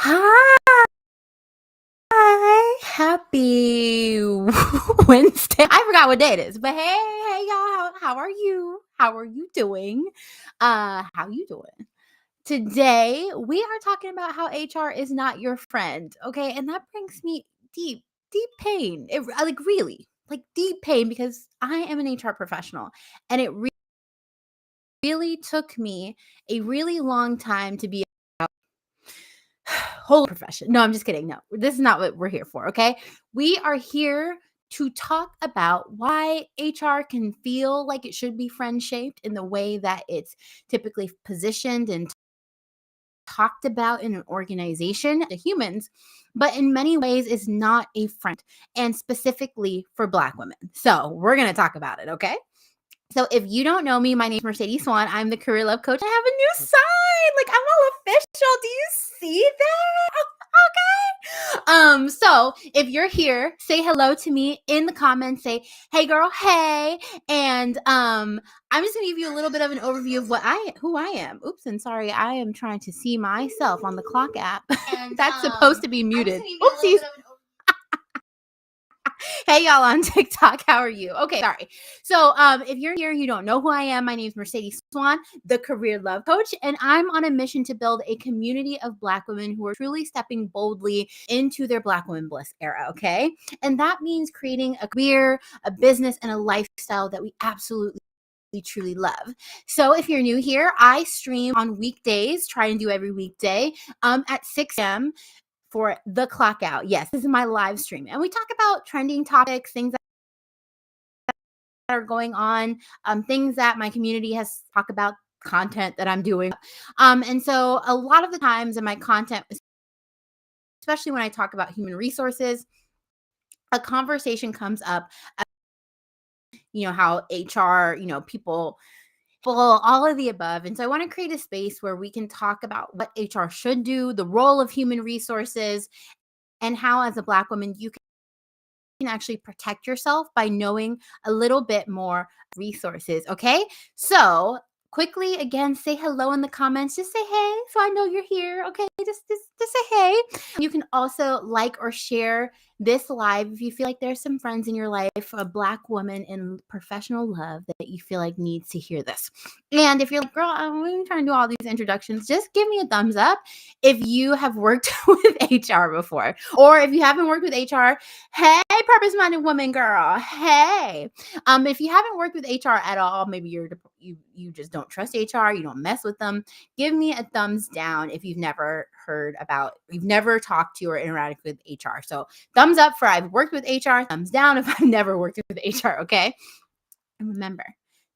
Hi, happy Wednesday. I forgot what day it is, but hey, y'all. How are you? How are you doing? How you doing? Today we are talking about how HR is not your friend. Okay, and that brings me deep pain. Like really, like deep pain because I am an HR professional, and it really took me a really long time to be whole profession. No, I'm just kidding. No, this is not what we're here for. Okay. We are here to talk about why HR can feel like it should be friend shaped in the way that it's typically positioned and talked about in an organization to humans, but in many ways is not a friend, and specifically for Black women. So we're going to talk about it. Okay. So if you don't know me, my name is Mercedes Swan. I'm the career love coach. I have a new sign. Like I'm all official. Do you see that? Okay. So if you're here, say hello to me in the comments. Say, hey girl, hey. And I'm just gonna give you a little bit of an overview of who I am. Oops, and sorry, I am trying to see myself on the clock app. And that's supposed to be muted. Oopsies. Hey y'all on TikTok, how are you? Okay, sorry. So if you're here, you don't know who I am. My name is Mercedes Swan, the career love coach, and I'm on a mission to build a community of Black women who are truly stepping boldly into their Black women bliss era. Okay, and that means creating a career, a business, and a lifestyle that we absolutely truly love. So if you're new here, I stream on weekdays, try and do every weekday at 6 a.m. for the clock out. Yes, this is my live stream. And we talk about trending topics, things that are going on, things that my community has talked about, content that I'm doing. And so a lot of the times in my content, especially when I talk about human resources, a conversation comes up, how HR, people, all of the above. And so I want to create a space where we can talk about what HR should do, the role of human resources, and how as a Black woman you can actually protect yourself by knowing a little bit more resources. Okay. So quickly again, say hello in the comments. Just say hey so I know you're here. Okay. Just say hey. You can also like or share this live if you feel like there's some friends in your life, a Black woman in professional love that you feel like needs to hear this. And if you're like, girl, I'm trying to do all these introductions, just give me a thumbs up if you have worked with HR before. Or if you haven't worked with HR, hey, purpose-minded woman, girl. Hey. If you haven't worked with HR at all, maybe you just don't trust HR, you don't mess with them. Give me a thumbs down if you've never talked to or interacted with HR. So thumbs up for I've worked with HR, thumbs down if I've never worked with HR. Okay. And remember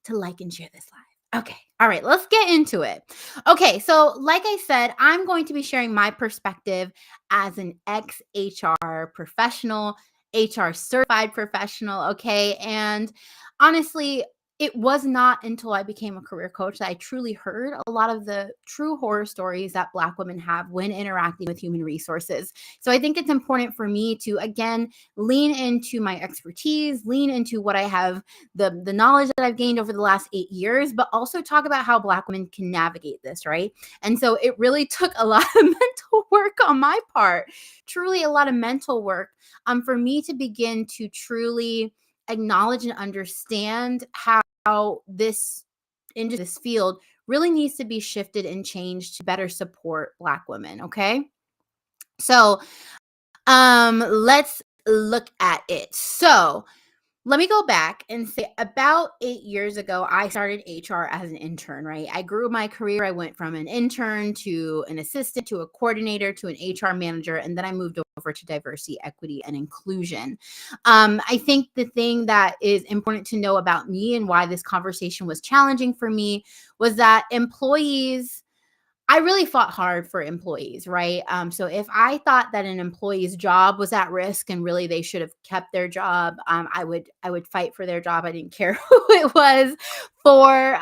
to like and share this live. Okay. All right. Let's get into it. Okay. So, like I said, I'm going to be sharing my perspective as an ex HR professional, HR certified professional. Okay. And honestly, it was not until I became a career coach that I truly heard a lot of the true horror stories that Black women have when interacting with human resources. So I think it's important for me to, again, lean into my expertise, lean into what I have, the knowledge that I've gained over the last 8 years, but also talk about how Black women can navigate this, right? And so it really took a lot of mental work on my part, truly a lot of mental work, for me to begin to truly acknowledge and understand how this into this field really needs to be shifted and changed to better support Black women. Okay. So let's look at it. So let me go back and say about 8 years ago, I started HR as an intern, right? I grew my career. I went from an intern to an assistant to a coordinator to an HR manager, and then I moved over to diversity, equity, and inclusion. I think the thing that is important to know about me and why this conversation was challenging for me was that I really fought hard for employees, right? So if I thought that an employee's job was at risk and really they should have kept their job, I would fight for their job. I didn't care who it was for.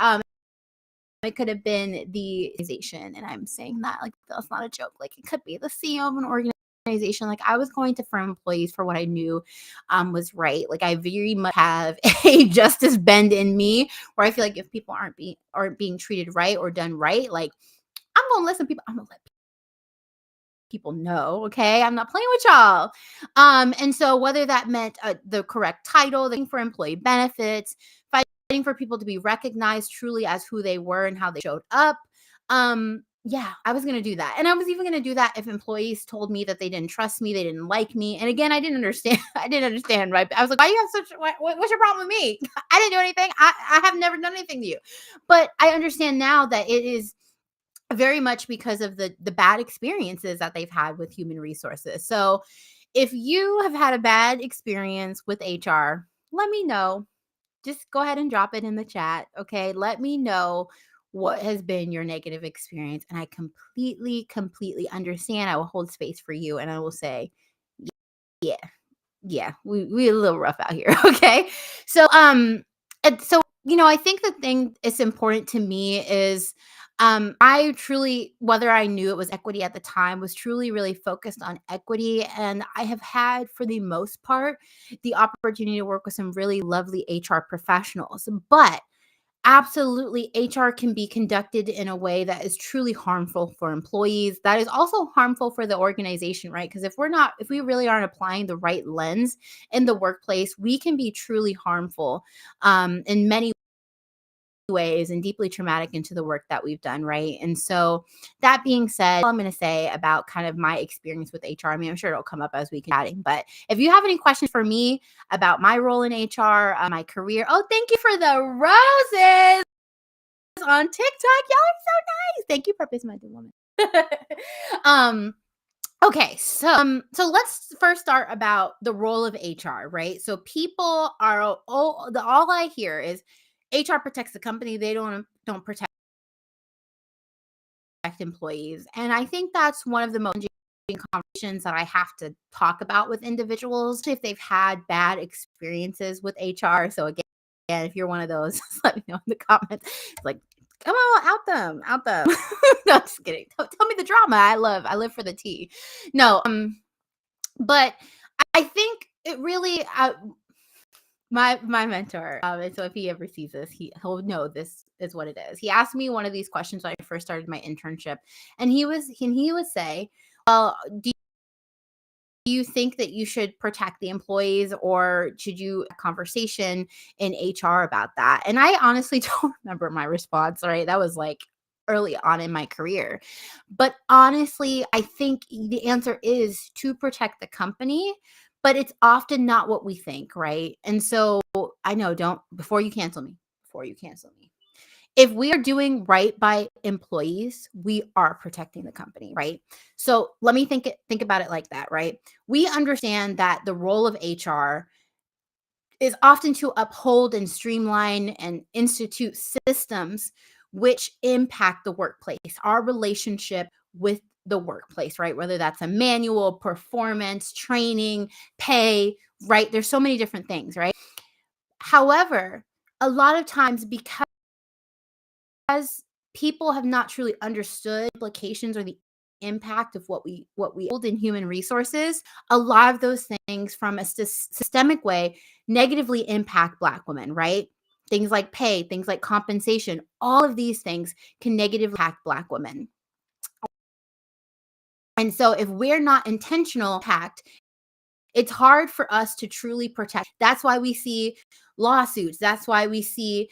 It could have been the organization, and I'm saying that like that's not a joke. Like it could be the CEO of an organization. Like I was going to firm employees for what I knew was right. Like I very much have a justice bend in me, where I feel like if people aren't being treated right or done right, like I'm gonna listen. I'm gonna let people know, okay? I'm not playing with y'all. And so whether that meant the correct title, the for employee benefits, fighting for people to be recognized truly as who they were and how they showed up. Yeah, I was going to do that. And I was even going to do that if employees told me that they didn't trust me, they didn't like me. And again, I didn't understand. I didn't understand, right? I was like, why you have such, what's your problem with me? I didn't do anything. I have never done anything to you. But I understand now that it is very much because of the bad experiences that they've had with human resources. So if you have had a bad experience with HR, let me know. Just go ahead and drop it in the chat. Okay. Let me know what has been your negative experience. And I completely understand. I will hold space for you and I will say, yeah, yeah, we a little rough out here. Okay. So, and so, I think the thing that's important to me is, I truly, whether I knew it was equity at the time, was truly really focused on equity. And I have had, for the most part, the opportunity to work with some really lovely HR professionals. But absolutely, HR can be conducted in a way that is truly harmful for employees. That is also harmful for the organization, right? Because if we really aren't applying the right lens in the workplace, we can be truly harmful in many ways and deeply traumatic into the work that we've done, right? And so, that being said, all I'm going to say about kind of my experience with HR. I mean, I'm sure it'll come up as we keep chatting, but if you have any questions for me about my role in HR, my career, oh, thank you for the roses on TikTok. Y'all are so nice. Thank you, Purpose Minded Woman. um, okay, so let's first start about the role of HR, right? So people are all I hear is HR protects the company. They don't protect employees. And I think that's one of the most conversations that I have to talk about with individuals if they've had bad experiences with HR. So again, if you're one of those, let me know in the comments. It's like, come on, out them. No, I'm just kidding. Tell me the drama. I live for the tea. No, but I think it really my mentor, and so if he ever sees this, he'll know this is what it is. He asked me one of these questions when I first started my internship, and he would say, well, do you think that you should protect the employees, or should you have a conversation in HR about that? And I honestly don't remember my response, right? That was like early on in my career. But honestly, I think the answer is to protect the company, but it's often not what we think, right? And so I know, don't, before you cancel me. If we are doing right by employees, we are protecting the company, right? So let me think about it like that, right? We understand that the role of HR is often to uphold and streamline and institute systems which impact the workplace, our relationship with the workplace, right? Whether that's a manual, performance, training, pay, right? There's so many different things, right? However, a lot of times, because people have not truly understood implications or the impact of what we hold in human resources, a lot of those things from a systemic way negatively impact Black women, right? Things like pay, things like compensation, all of these things can negatively impact Black women. And so if we're not intentional impact, it's hard for us to truly protect. That's why we see lawsuits. That's why we see,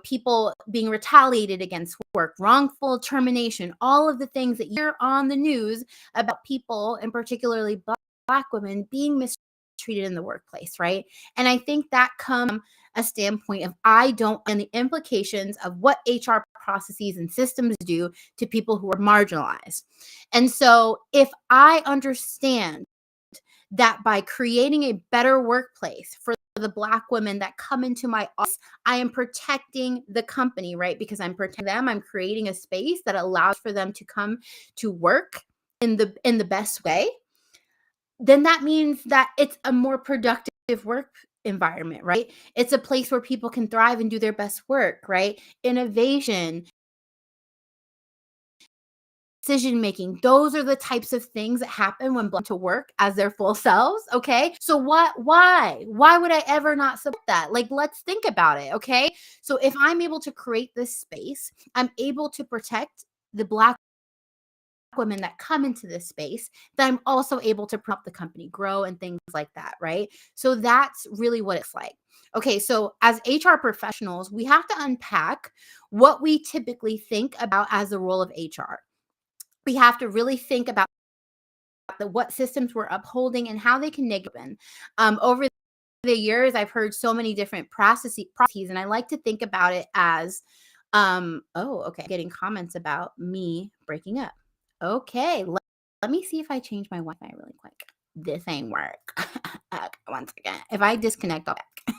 people being retaliated against work, wrongful termination, all of the things that you're on the news about people, and particularly Black women, being mistreated in the workplace, right? And I think that comes from a standpoint of and the implications of what HR processes and systems do to people who are marginalized. And so if I understand that by creating a better workplace for the Black women that come into my office, I am protecting the company, right? Because I'm protecting them. I'm creating a space that allows for them to come to work in the best way. Then that means that it's a more productive work environment, right? It's a place where people can thrive and do their best work, right? Innovation, decision making, those are the types of things that happen when Black to work as their full selves. Okay, so why would I ever not support that? Like, let's think about it. Okay, so if I'm able to create this space, I'm able to protect the Black women that come into this space, that I'm also able to help the company grow and things like that, right? So that's really what it's like. Okay, so as HR professionals, we have to unpack what we typically think about as the role of HR. We have to really think about what systems we're upholding and how they can negative. Over the years, I've heard so many different processes, and I like to think about it as, oh, okay, getting comments about me breaking up. Okay, let me see if I change my Wi-Fi really quick. This ain't work. Okay, one second. If I disconnect, I'll back.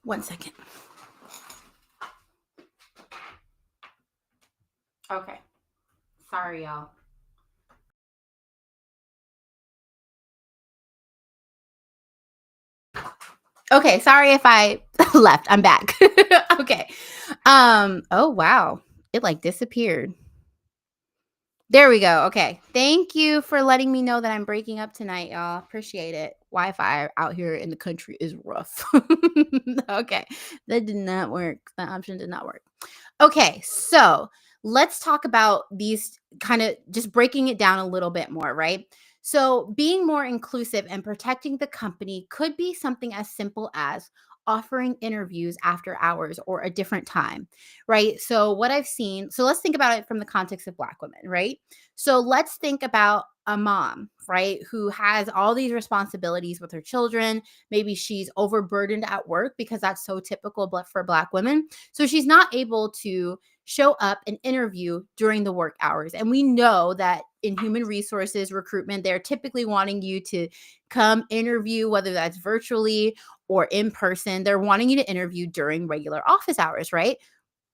One second. Okay, sorry, y'all. Okay, sorry if I left. I'm back. Okay. Oh wow. It like disappeared. There we go. Okay. Thank you for letting me know that I'm breaking up tonight, y'all. Appreciate it. Wi-Fi out here in the country is rough. Okay. That did not work. That option did not work. Okay, so let's talk about these, kind of just breaking it down a little bit more, right? So, being more inclusive and protecting the company could be something as simple as offering interviews after hours or a different time, right? So, what I've seen, so let's think about it from the context of Black women, right? So, let's think about a mom, right, who has all these responsibilities with her children. Maybe she's overburdened at work because that's so typical for Black women. So she's not able to show up and interview during the work hours. And we know that in human resources recruitment, they're typically wanting you to come interview, whether that's virtually or in person. They're wanting you to interview during regular office hours, right?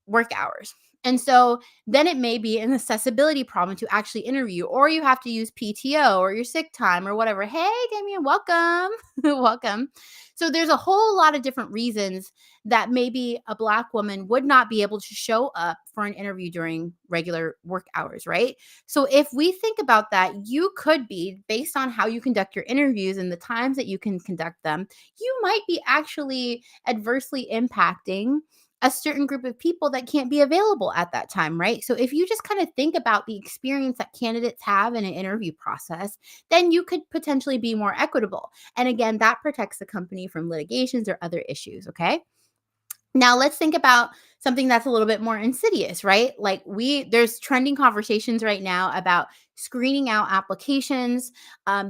Work hours. And so then it may be an accessibility problem to actually interview, or you have to use PTO or your sick time or whatever. Hey, Damien, welcome. Welcome. So there's a whole lot of different reasons that maybe a Black woman would not be able to show up for an interview during regular work hours, right? So if we think about that, you could be, based on how you conduct your interviews and the times that you can conduct them, you might be actually adversely impacting a certain group of people that can't be available at that time, right? So if you just kind of think about the experience that candidates have in an interview process, then you could potentially be more equitable. And again, that protects the company from litigations or other issues, okay? Now let's think about something that's a little bit more insidious, right? Like there's trending conversations right now about screening out applications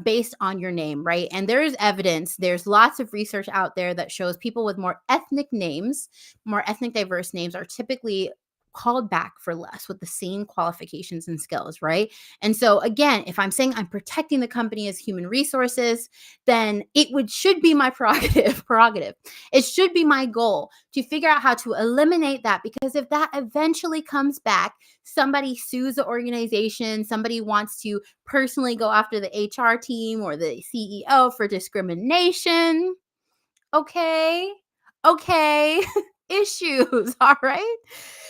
based on your name, right? And there's evidence, there's lots of research out there that shows people with more ethnic names, more ethnic diverse names are typically called back for less with the same qualifications and skills, right? And so again, if I'm saying I'm protecting the company as human resources, then should be my prerogative. It should be my goal to figure out how to eliminate that, because if that eventually comes back, somebody sues the organization, somebody wants to personally go after the HR team or the CEO for discrimination. Okay. Okay. Issues. All right.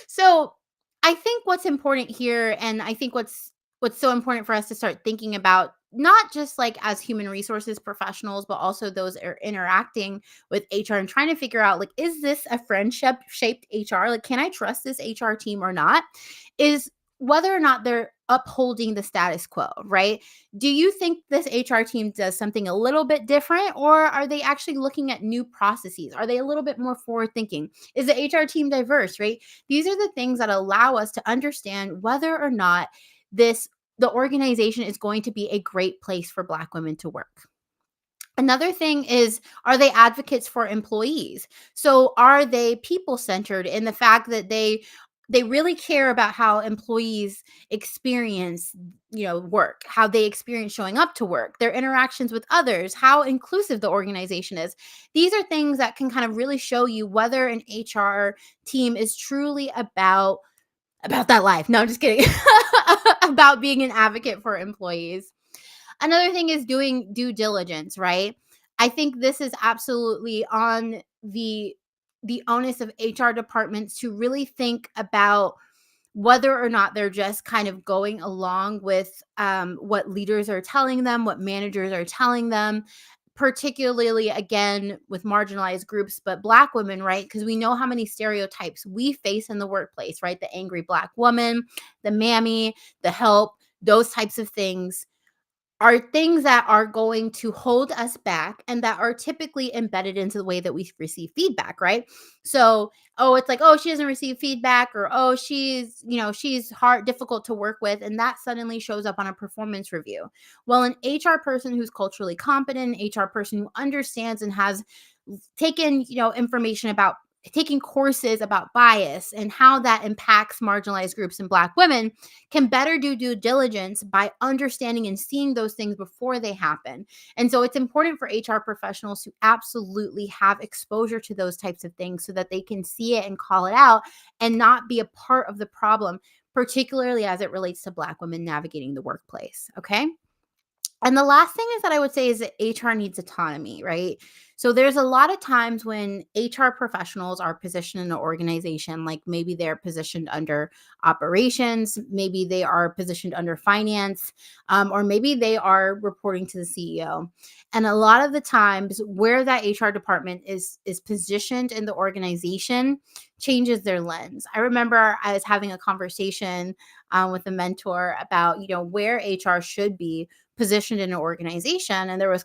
So I think what's important here, and I think what's so important for us to start thinking about, not just like as human resources professionals, but also those that are interacting with HR and trying to figure out, like, is this a friendship shaped HR? Like, can I trust this HR team or not? Is whether or not they're upholding the status quo, right? Do you think this HR team does something a little bit different, or are they actually looking at new processes? Are they a little bit more forward thinking? Is the HR team diverse, right? These are the things that allow us to understand whether or not the organization is going to be a great place for Black women to work. Another thing is, are they advocates for employees? So are they people centered in the fact that they really care about how employees experience, work, how they experience showing up to work, their interactions with others, how inclusive the organization is. These are things that can kind of really show you whether an HR team is truly about that life. No, I'm just kidding. About being an advocate for employees. Another thing is doing due diligence, right? I think this is absolutely on the onus of HR departments to really think about whether or not they're just kind of going along with what leaders are telling them, what managers are telling them. particularly again with marginalized groups, but Black women, right? Because we know how many stereotypes we face in the workplace, right? The angry Black woman, the mammy, the help, those types of things are things that are going to hold us back and that are typically embedded into the way that we receive feedback, right? So, oh, it's like, oh, she doesn't receive feedback, or oh, she's hard, difficult to work with, and that suddenly shows up on a performance review. Well, an HR person who's culturally competent, HR person who understands and has taken, information about taking courses about bias and how that impacts marginalized groups and Black women can better do due diligence by understanding and seeing those things before they happen. And so it's important for HR professionals to absolutely have exposure to those types of things so that they can see it and call it out and not be a part of the problem, particularly as it relates to Black women navigating the workplace. Okay. And the last thing is that I would say is that HR needs autonomy, right? So there's a lot of times when HR professionals are positioned in an organization, like maybe they're positioned under operations, maybe they are positioned under finance, or maybe they are reporting to the CEO. And a lot of the times where that HR department is positioned in the organization changes their lens. I remember I was having a conversation with a mentor about, where HR should be positioned in an organization, and there was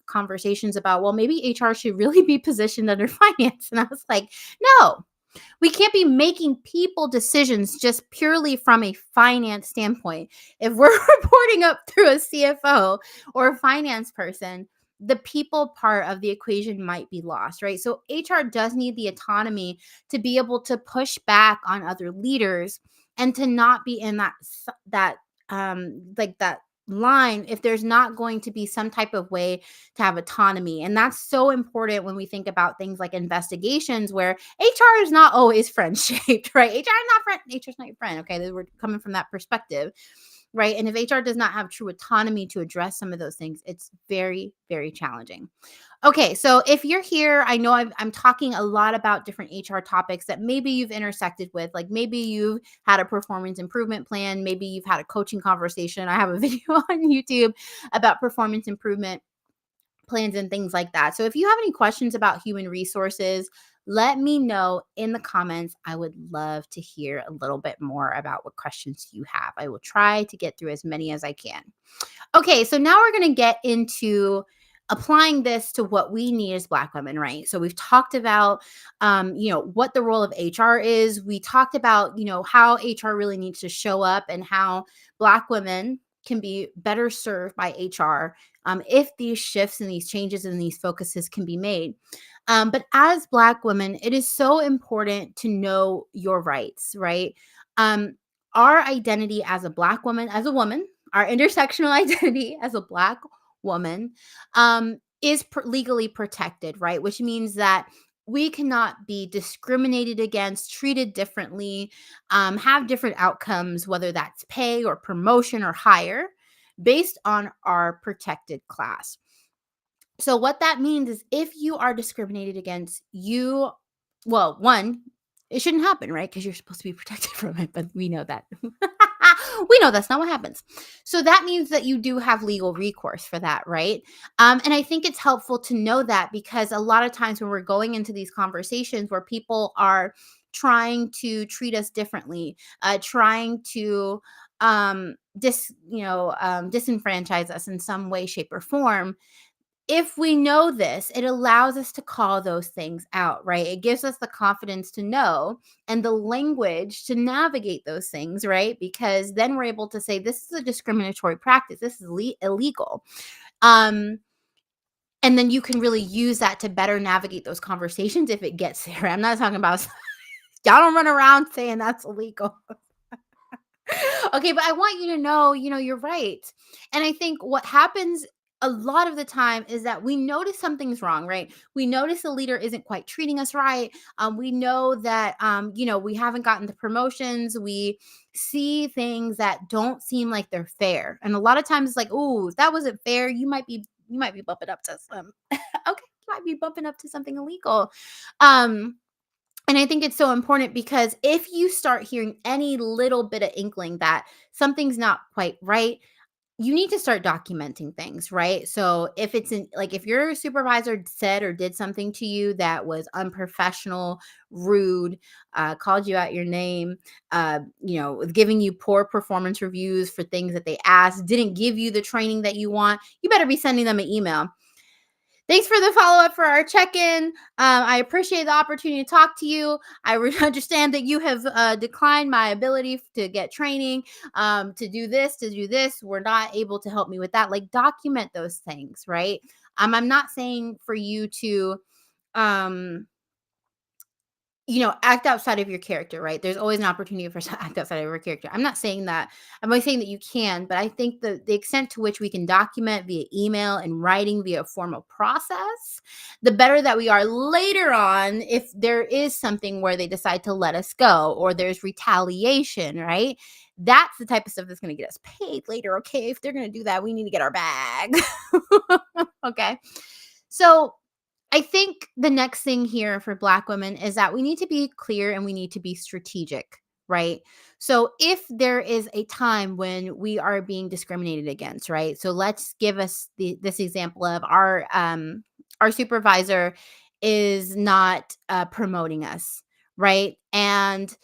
conversations about, well, maybe HR should really be positioned under finance. And I was like, no, we can't be making people decisions just purely from a finance standpoint. If we're reporting up through a CFO or a finance person, the people part of the equation might be lost, right? So HR does need the autonomy to be able to push back on other leaders and to not be in that line if there's not going to be some type of way to have autonomy. And that's so important when we think about things like investigations where HR is not always friend shaped, right? HR's not your friend. Okay. We're coming from that perspective, right? And if HR does not have true autonomy to address some of those things, it's very, very challenging. Okay, so if you're here, I know I'm talking a lot about different HR topics that maybe you've intersected with. Like maybe you've had a performance improvement plan, maybe you've had a coaching conversation. I have a video on YouTube about performance improvement plans and things like that. So if you have any questions about human resources, let me know in the comments. I would love to hear a little bit more about what questions you have. I will try to get through as many as I can. Okay, so now we're going to get into applying this to what we need as Black women, right? So we've talked about, what the role of HR is. We talked about, how HR really needs to show up and how Black women can be better served by HR if these shifts and these changes and these focuses can be made. But as Black women, it is so important to know your rights, right? Our identity as a Black woman, as a woman, our intersectional identity as a Black woman is legally protected, right? Which means that we cannot be discriminated against, treated differently, have different outcomes, whether that's pay or promotion or hire, based on our protected class. So what that means is if you are discriminated against, well, one, it shouldn't happen, right? Because you're supposed to be protected from it, but we know that. We know that's not what happens. So that means that you do have legal recourse for that, right? And I think it's helpful to know that because a lot of times when we're going into these conversations where people are trying to treat us differently, trying to disenfranchise us in some way, shape, or form, if we know this, it allows us to call those things out, right? It gives us the confidence to know and the language to navigate those things, right? Because then we're able to say, this is a discriminatory practice. This is illegal. And then you can really use that to better navigate those conversations if it gets there. I'm not talking about, y'all don't run around saying that's illegal. Okay, but I want you to know, you're right. And I think what happens a lot of the time is that we notice something's wrong, right? We notice the leader isn't quite treating us right. We know that, we haven't gotten the promotions. We see things that don't seem like they're fair. And a lot of times it's like, oh, if that wasn't fair, you might be bumping up to some, okay, you might be bumping up to something illegal. And I think it's so important because if you start hearing any little bit of inkling that something's not quite right, you need to start documenting things, right? So if it's in like if your supervisor said or did something to you that was unprofessional, rude, called you out your name, giving you poor performance reviews for things that they asked, didn't give you the training that you want, you better be sending them an email. Thanks for the follow up for our check in. I appreciate the opportunity to talk to you. I understand that you have declined my ability to get training, to do this, to do this. We're not able to help me with that. Like, document those things, right? I'm not saying for you to, um, act outside of your character, right? There's always an opportunity for us to act outside of your character. I'm not saying that. I'm only saying that you can, but I think the extent to which we can document via email and writing via a formal process, the better that we are later on if there is something where they decide to let us go or there's retaliation, right? That's the type of stuff that's going to get us paid later. Okay. If they're going to do that, we need to get our bag. Okay. So, I think the next thing here for Black women is that we need to be clear and we need to be strategic, right? So if there is a time when we are being discriminated against, right? So let's give us this example of our supervisor is not promoting us, right? And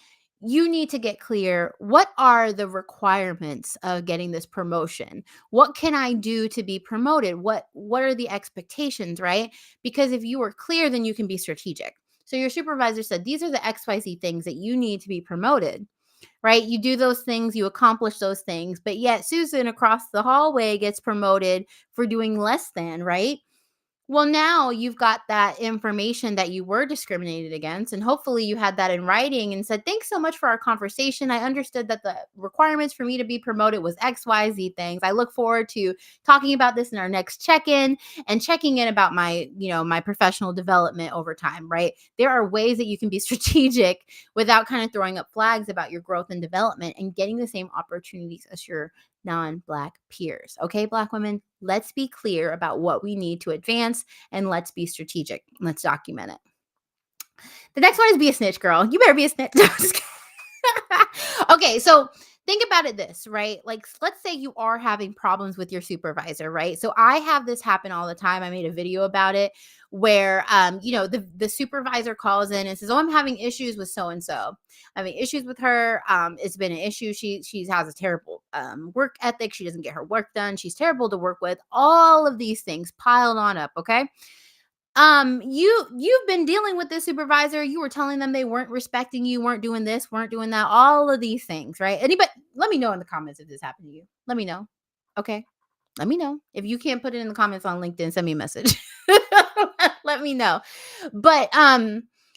you need to get clear, what are the requirements of getting this promotion? What can I do to be promoted? What are the expectations, right? Because if you are clear, then you can be strategic. So your supervisor said, these are the XYZ things that you need to be promoted, right? You do those things, you accomplish those things, but yet Susan across the hallway gets promoted for doing less than, right? Well, now you've got that information that you were discriminated against, and hopefully you had that in writing and said, thanks so much for our conversation. I understood that the requirements for me to be promoted was XYZ things. I look forward to talking about this in our next check-in and checking in about my professional development over time, right? There are ways that you can be strategic without kind of throwing up flags about your growth and development and getting the same opportunities as your non-Black peers. Okay, Black women, let's be clear about what we need to advance and let's be strategic. Let's document it. The next one is be a snitch, girl. You better be a snitch. Okay, so think about it this, right? Like, let's say you are having problems with your supervisor, right? So I have this happen all the time. I made a video about it where the supervisor calls in and says, oh, I'm having issues with so and so. Having issues with her. It's been an issue. She has a terrible work ethic. She doesn't get her work done. She's terrible to work with. All of these things piled on up. Okay. You've been dealing with this supervisor. You were telling them they weren't respecting you, weren't doing this, weren't doing that, all of these things, right? Anybody, let me know in the comments if this happened to you. Let me know. Okay. Let me know. If you can't put it in the comments on LinkedIn, send me a message. Let me know. But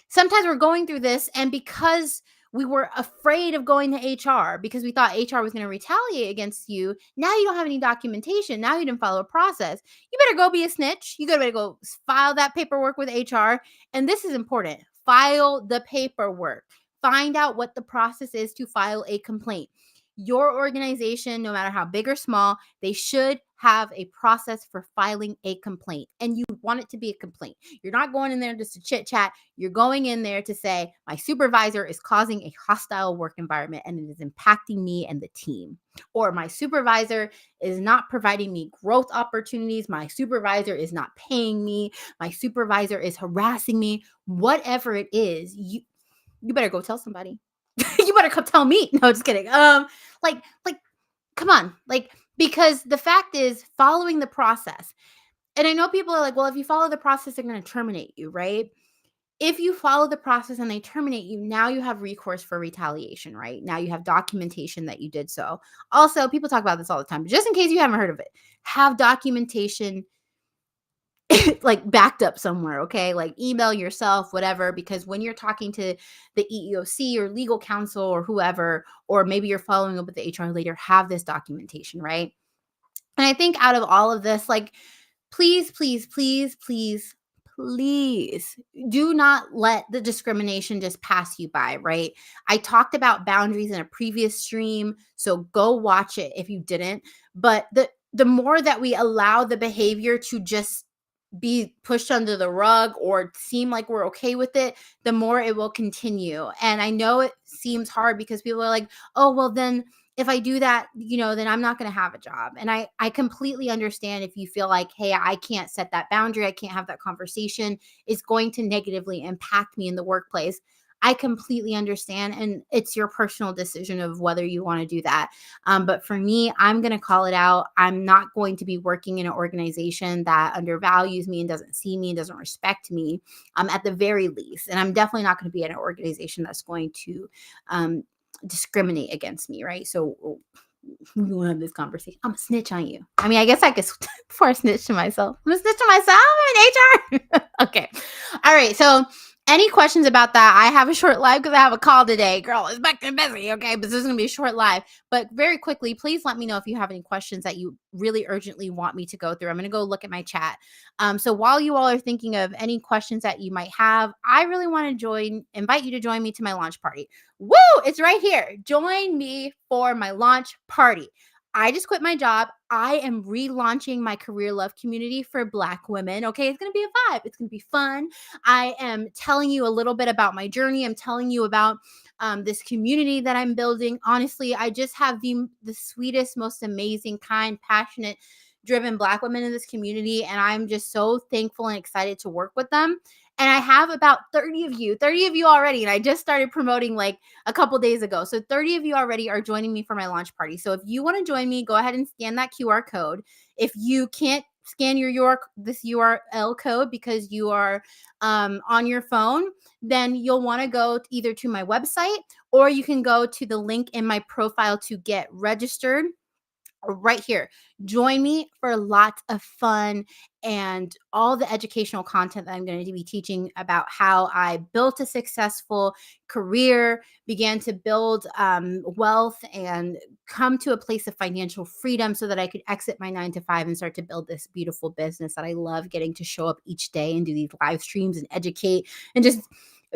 sometimes we're going through this, and because we were afraid of going to HR because we thought HR was going to retaliate against you. Now you don't have any documentation. Now you didn't follow a process. You better go be a snitch. You better go file that paperwork with HR. And this is important. File the paperwork. Find out what the process is to file a complaint. Your organization, no matter how big or small, they should have a process for filing a complaint. And you want it to be a complaint. You're not going in there just to chit chat. You're going in there to say, my supervisor is causing a hostile work environment and it is impacting me and the team. Or my supervisor is not providing me growth opportunities. My supervisor is not paying me. My supervisor is harassing me. Whatever it is, you better go tell somebody. You better come tell me. No, just kidding. Like, come on. Like, because the fact is, following the process. And I know people are like, well, if you follow the process, they're going to terminate you, right? If you follow the process and they terminate you, now you have recourse for retaliation, right? Now you have documentation that you did so. Also, people talk about this all the time, but just in case you haven't heard of it, have documentation like backed up somewhere, okay? Like email yourself, whatever, because when you're talking to the EEOC or legal counsel or whoever, or maybe you're following up with the HR later, have this documentation, right? And I think out of all of this, like, please, please, please, please, please do not let the discrimination just pass you by, right? I talked about boundaries in a previous stream, so go watch it if you didn't. But the more that we allow the behavior to just be pushed under the rug or seem like we're okay with it, the more it will continue. And I know it seems hard because people are like, oh, well, then if I do that, then I'm not going to have a job. And I completely understand if you feel like, hey, I can't set that boundary, I can't have that conversation, it's going to negatively impact me in the workplace. I completely understand. And it's your personal decision of whether you want to do that. But for me, I'm going to call it out. I'm not going to be working in an organization that undervalues me and doesn't see me and doesn't respect me, at the very least. And I'm definitely not going to be in an organization that's going to um, discriminate against me, right? So we will have this conversation. I'm a snitch on you. I mean, I guess I could before I snitch to myself. I'm a snitch to myself. I'm in HR. Okay. All right. So any questions about that? I have a short live because I have a call today. Girl, it's back to busy. Okay. But this is going to be a short live. But very quickly, please let me know if you have any questions that you really urgently want me to go through. I'm going to go look at my chat. So while you all are thinking of any questions that you might have, I really want to invite you to join me to my launch party. Woo! It's right here. Join me for my launch party. I just quit my job. I am relaunching my career love community for Black women. Okay, it's going to be a vibe. It's going to be fun. I am telling you a little bit about my journey. I'm telling you about this community that I'm building. Honestly, I just have the sweetest, most amazing, kind, passionate, driven Black women in this community. And I'm just so thankful and excited to work with them. And I have about 30 of you already. And I just started promoting like a couple days ago. So 30 of you already are joining me for my launch party. So if you want to join me, go ahead and scan that QR code. If you can't scan this URL code because you are on your phone, then you'll want to go either to my website or you can go to the link in my profile to get registered right here. Join me for lots of fun and all the educational content that I'm going to be teaching about how I built a successful career, began to build wealth, and come to a place of financial freedom so that I could exit my 9 to 5 and start to build this beautiful business that I love getting to show up each day and do these live streams and educate and just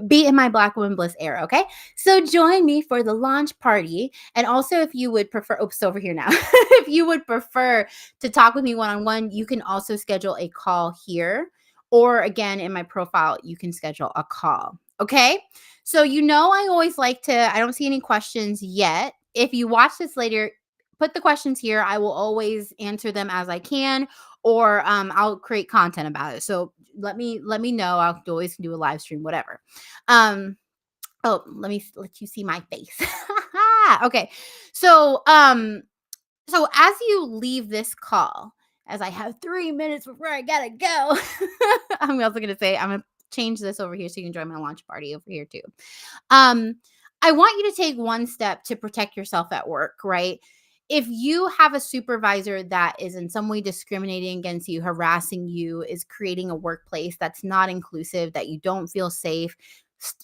be in my Black Woman Bliss era. Okay. So join me for the launch party. And also, if you would prefer, oops, over here now, if you would prefer to talk with me one-on-one, you can also schedule a call here. Or again, in my profile, you can schedule a call. Okay. So, I always like to, I don't see any questions yet. If you watch this later, put the questions here. I will always answer them as I can, or I'll create content about it. So let me know. I'll always do a live stream, whatever. Oh, let you see my face. Okay. So as you leave this call, as I have 3 minutes before I gotta go, I'm also gonna say I'm gonna change this over here so you can join my launch party over here too. Um, I want you to take one step to protect yourself at work, right? If you have a supervisor that is in some way discriminating against you, harassing you, is creating a workplace that's not inclusive, that you don't feel safe,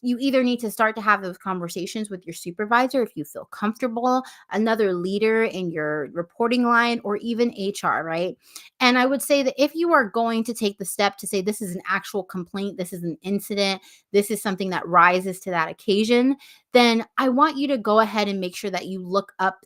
you either need to start to have those conversations with your supervisor if you feel comfortable, another leader in your reporting line, or even HR, right? And I would say that if you are going to take the step to say this is an actual complaint, this is an incident, this is something that rises to that occasion, then I want you to go ahead and make sure that you look up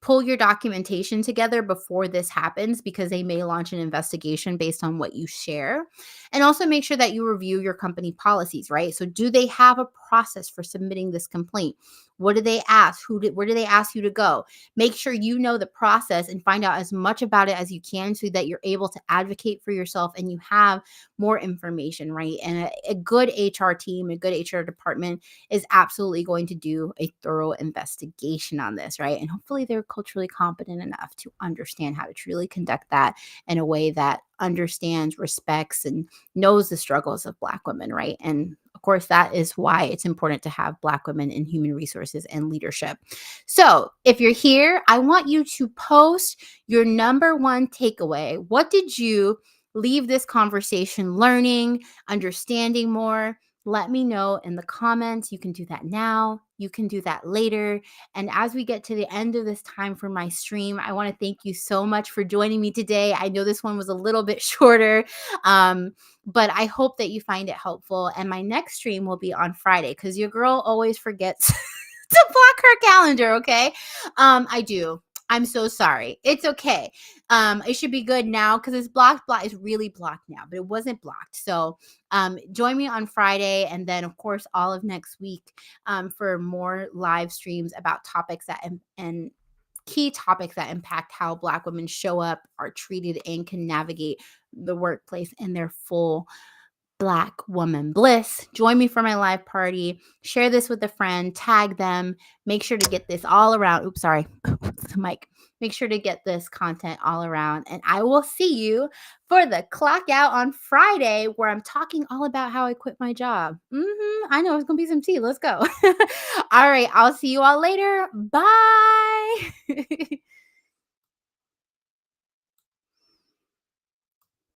pull your documentation together before this happens, because they may launch an investigation based on what you share. And also make sure that you review your company policies, right? So do they have a process for submitting this complaint? What do they ask? Where do they ask you to go? Make sure you know the process and find out as much about it as you can so that you're able to advocate for yourself and you have more information, right? And a good HR team, a good HR department is absolutely going to do a thorough investigation on this, right? And hopefully they're culturally competent enough to understand how to truly conduct that in a way that understands, respects, and knows the struggles of Black women, right? And of course, that is why it's important to have Black women in human resources and leadership. So if you're here, I want you to post your number one takeaway. What did you leave this conversation learning, understanding more? Let me know in the comments. You can do that now. You can do that later. And as we get to the end of this time for my stream, I want to thank you so much for joining me today. I know this one was a little bit shorter, but I hope that you find it helpful. And my next stream will be on Friday, because your girl always forgets to block her calendar, okay? I do. I'm so sorry. It's okay. It should be good now because it's blocked. It's really blocked now, but it wasn't blocked. So, join me on Friday, and then of course all of next week, for more live streams about topics that and key topics that impact how Black women show up, are treated, and can navigate the workplace in their full Black woman bliss. Join me for my live party. Share this with a friend, tag them. Make sure to get this all around. Oops, sorry. The mic. Make sure to get this content all around. And I will see you for the clock out on Friday, where I'm talking all about how I quit my job. I know it's going to be some tea. Let's go. All right. I'll see you all later. Bye.